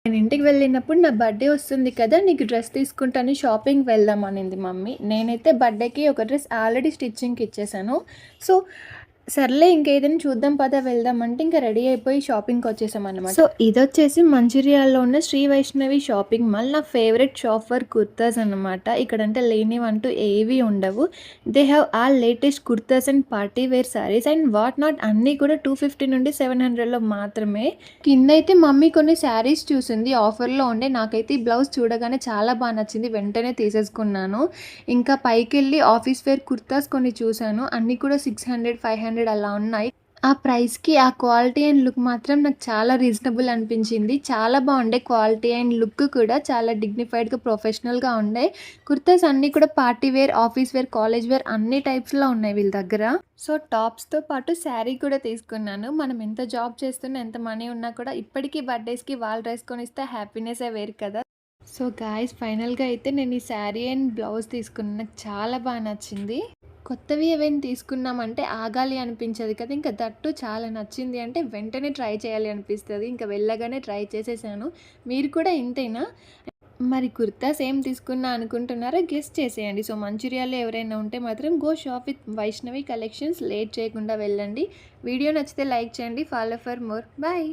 నేను ఇంటికి వెళ్ళినప్పుడు నా బర్త్‌డే వస్తుంది కదా! నీకు డ్రెస్ తీసుకుంటాను షాపింగ్‌కి వెళ్దాం అనింది మమ్మీ. నేనైతే బర్త్‌డేకి ఒక డ్రెస్ ఆల్రెడీ స్టిచ్చింగ్‌కి ఇచ్చేసాను. సో, సర్లే ఇంకేదైనా చూద్దాం పద వెళ్దాం అంటే ఇంకా రెడీ అయిపోయి షాపింగ్‌కొచ్చేసామనమాట. సో, ఇదొచ్చేసి మంచిర్యాలలో ఉన్న శ్రీ వైష్ణవి షాపింగ్ మాల్. నా ఫేవరెట్ షాప్ ఫర్ కుర్తాస్ అనమాట. ఇక్కడంటే లేనివంటూ ఏవి ఉండవు. They have all latest kurtas and party wear saris and what not అన్నీ కూడా 250 నుండి 700లో మాత్రమే. కిందైతే మమ్మీ కొన్ని శారీస్ చూసింది ఆఫర్‌లో ఉండే. నాకైతే ఈ బ్లౌజ్ చూడగానే చాలా నచ్చింది. వెంటనే తీసేసుకున్నాను. ఇంకా పైకెళ్ళి ఆఫీస్ వేర్ కుర్తాస్ కొన్ని చూసాను. అన్నీ కూడా 600, 500 అలా ఉన్నాయి. ఆ ప్రైస్‌కి ఆ క్వాలిటీ అండ్ లుక్ మాత్రం నాకు చాలా రీజనబుల్ అనిపించింది. చాలా బాగుండే క్వాలిటీ అండ్ లుక్ కూడా చాలా డిగ్నిఫైడ్‌గా, ప్రొఫెషనల్‌గా ఉండే. కుర్తాస్ అన్నీ కూడా party wear, office wear, college wear అన్ని టైప్స్‌లో ఉన్నాయి వీళ్ళ దగ్గర. సో, టాప్స్‌తో పాటు శారీ కూడా తీసుకున్నాను. మనం ఎంత జాబ్ చేస్తున్నా, ఎంత మనీ ఉన్నా కూడా ఇప్పటికీ బర్త్‌డేస్‌కి వాళ్ళు డ్రెస్ కొనిస్తే హ్యాపీనెస్సే వేరు కదా! సో, గాయ్స్ ఫైనల్‌గా అయితే నేను ఈ శారీ అండ్ బ్లౌజ్ తీసుకున్నాను. నాకు చాలా నచ్చింది. కొత్తవి ఏవైనా తీసుకున్నామంటే ఆగాలి అనిపించదు కదా! ఇంకా దట్టు చాలా నచ్చింది అంటే వెంటనే ట్రై చేయాలి అనిపిస్తది. ఇంకా వెళ్ళగానే ట్రై చేసేసాను. మీరు కూడా ఇంతేనా? మరి కుర్తాస్ ఏం తీసుకున్నా అనుకుంటున్నారో గెస్ చేసేయండి. సో, మంచిర్యాలలో ఎవరైనా ఉంటే మాత్రం go shop with Vaishnavi collections. Late చేయకుండా వెళ్ళండి. వీడియో నచ్చితే లైక్ చేయండి. Follow for more. బాయ్.